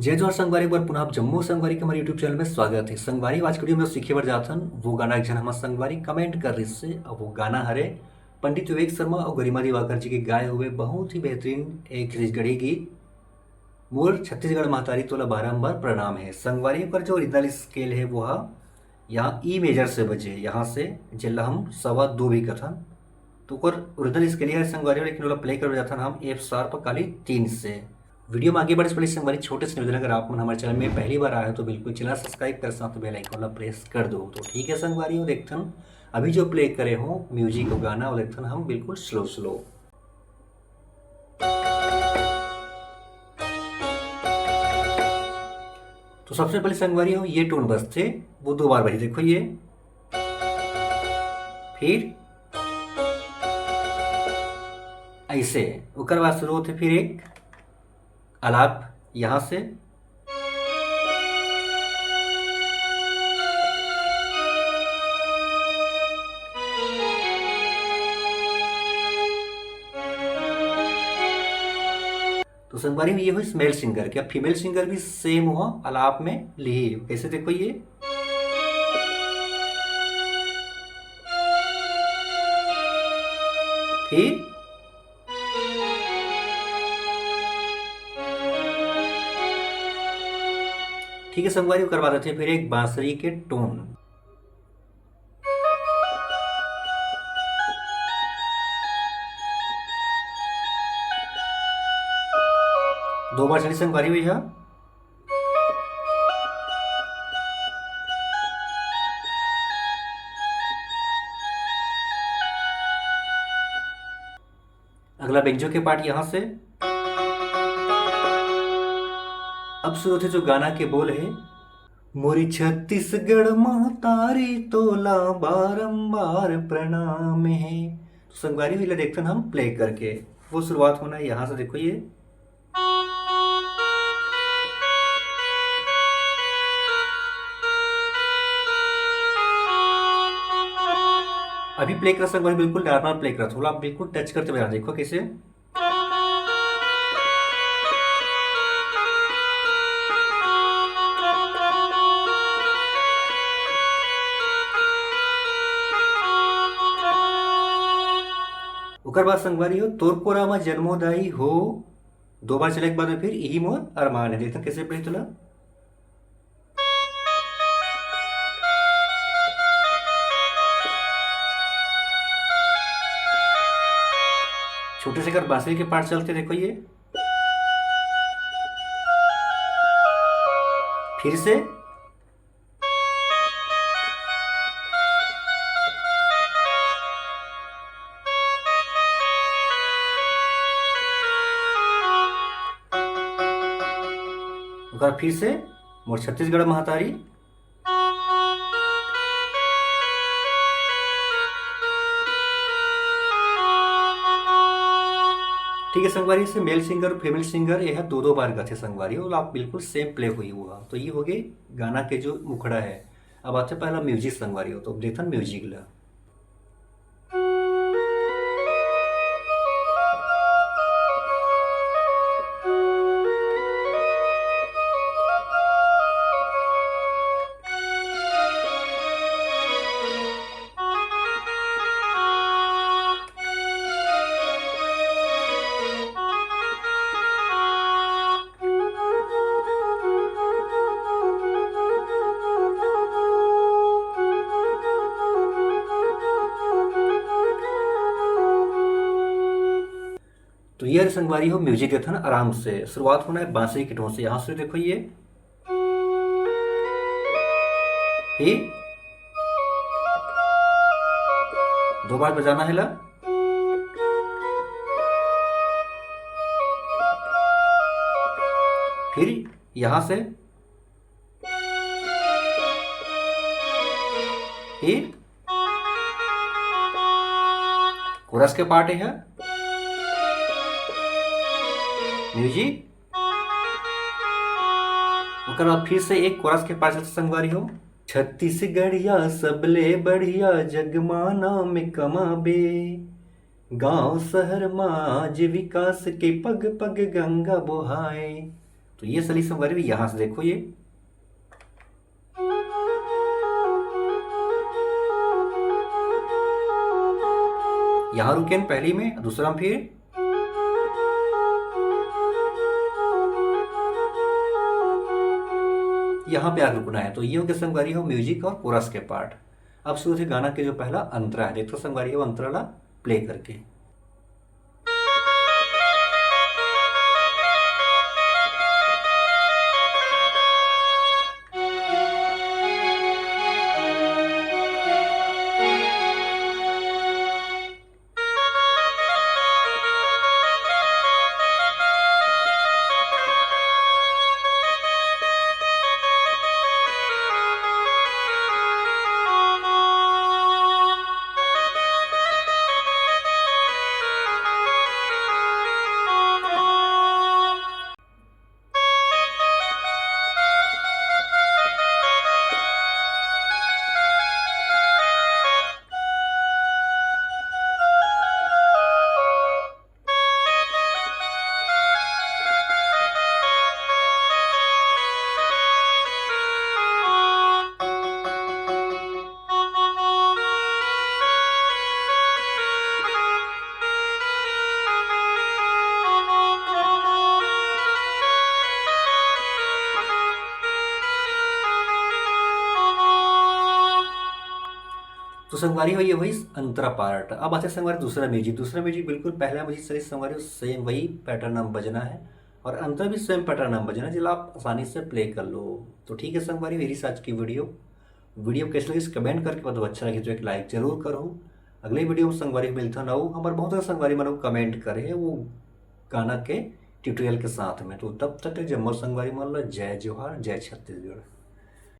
जय जोहार संगवारी। एक बार पुनः आप जम्मू संगवारी के हमारे यूट्यूब चैनल में स्वागत है। संगवारी आज वीडियो में सीखे बर जाथन वो गाना एक जन हमारे संगवारी कमेंट कर रही से। अब वो गाना हरे पंडित विवेक शर्मा और गरिमा दिवाकर जी के गाए हुए बहुत ही बेहतरीन एक छत्तीसगढ़ी गीत मोर छत्तीसगढ़ महतारी तोला बारंबार प्रणाम है। संगवारी पर जो ओरिजिनल स्केल है वो यहाँ ई मेजर से बजे, यहाँ से जिला हम सवा दो भी कथन तो ओरिजिनल स्केल है संगवारी, लेकिन वो प्ले कर जाता हम एफ शार्प काली 3 से। वीडियो में आगे बढ़े से पहले संगवारी छोटे से निवेदन, अगर आप हमारे चैनल में पहली बार आए हो तो बिल्कुल चैनल सब्सक्राइब कर साथ बेल आइकन वाला प्रेस कर दो। तो ठीक है संगवारी हो, देखते अभी जो प्ले करे हो म्यूजिक को गाना और देखते हम बिल्कुल स्लो स्लो। तो सबसे पहले संगवारी हो ये टोन बजते वो 2 बार बजे, देखो ये, फिर ऐसे उकर बाद शुरू होते, फिर एक आलाप यहां से, तो संगवारी में ये हो मेल सिंगर, क्या फीमेल सिंगर भी सेम हो आलाप में ली, कैसे देखो ये, फिर ठीक है संगवारी करवा देते हैं, फिर एक बांसुरी के टोन, दो बार चली संगवारी हुई है, अगला बेंजो के पार्ट यहां से। अब शुरू थे जो गाना के बोल है, मोरी छत्तीसगढ़ महतारी तोला बारंबार प्रणाम है। तो संगवारी हुई देखते हैं हम प्ले करके, वो शुरुआत होना है यहां से, देखो ये, अभी प्ले कर संगवारी बिल्कुल नॉर्मल प्ले कर, थोड़ा आप बिल्कुल टच करते बजा, देखो कैसे, ओकर बाद संगवारी हो तोर कोरा में जन्मोदाई हो, 2 बार चले के बाद में फिर यही मोर अरमान है, देखते कैसे प्ले तुला, छोटे से कर बांसुरी के पार्ट चलते, देखो ये, फिर से, फिर से मोर छत्तीसगढ़ महतारी, ठीक है संगवारी से मेल सिंगर और फीमेल सिंगर यह 2-2 बार गाते संगवारी, और आप बिल्कुल सेम प्ले हुई हुआ। तो ये हो गए गाना के जो मुखड़ा है। अब आते पहला म्यूजिक संगवारी हो, तो देखा म्यूजिक ला, तो ये संगवारी हो म्यूजिक के था ना, आराम से शुरुआत होना है बांसुरी की टोन से, यहां से देखो ये, फिर 2 बार बजाना है ला, फिर यहां से, फिर कोरस के पार्ट है म्यूजिक, उसके बाद फिर से एक कोरस के पार्ट संगवारी हो, छत्तीसगढ़िया सबले बढ़िया जगमाना में कमाबे, गांव शहर में आज विकास के पग पग गंगा बोहाए। तो ये सली संगवारी भी यहाँ से देखो ये यहाँ रुके पहली में, दूसरा में फिर यहाँ पे आगे रुकना है। तो ये हो गया संगवारी हो म्यूजिक और कोरस के पार्ट। अब शुरू से गाना के जो पहला अंतरा है, देखो संगवारी हो अंतरा प्ले करके। तो संगवारी हो ये वही अंतरा पार्ट। अब आते संगवारी दूसरा म्यूजिक। दूसरा म्यूजिक बिल्कुल पहला म्यूजिक सारी संगवारी सेम वही पैटर्न नाम बजना है और अंतरा भी सेम पैटर्न नाम बजना है, जिला आप आसानी से प्ले कर लो। तो ठीक है संगवारी, मेरी आज की वीडियो कैसे लगी कमेंट करके बताओ। अच्छा लगे तो एक लाइक जरूर करो। अगले वीडियो में संगवारी मिलता ना हो, हमारे बहुत सारे संगवारी मानो कमेंट करे वो गाना के ट्यूटोरियल के साथ में। तो तब तक जम्मू संगवारी मान लो, जय जोहार, जय छत्तीसगढ़।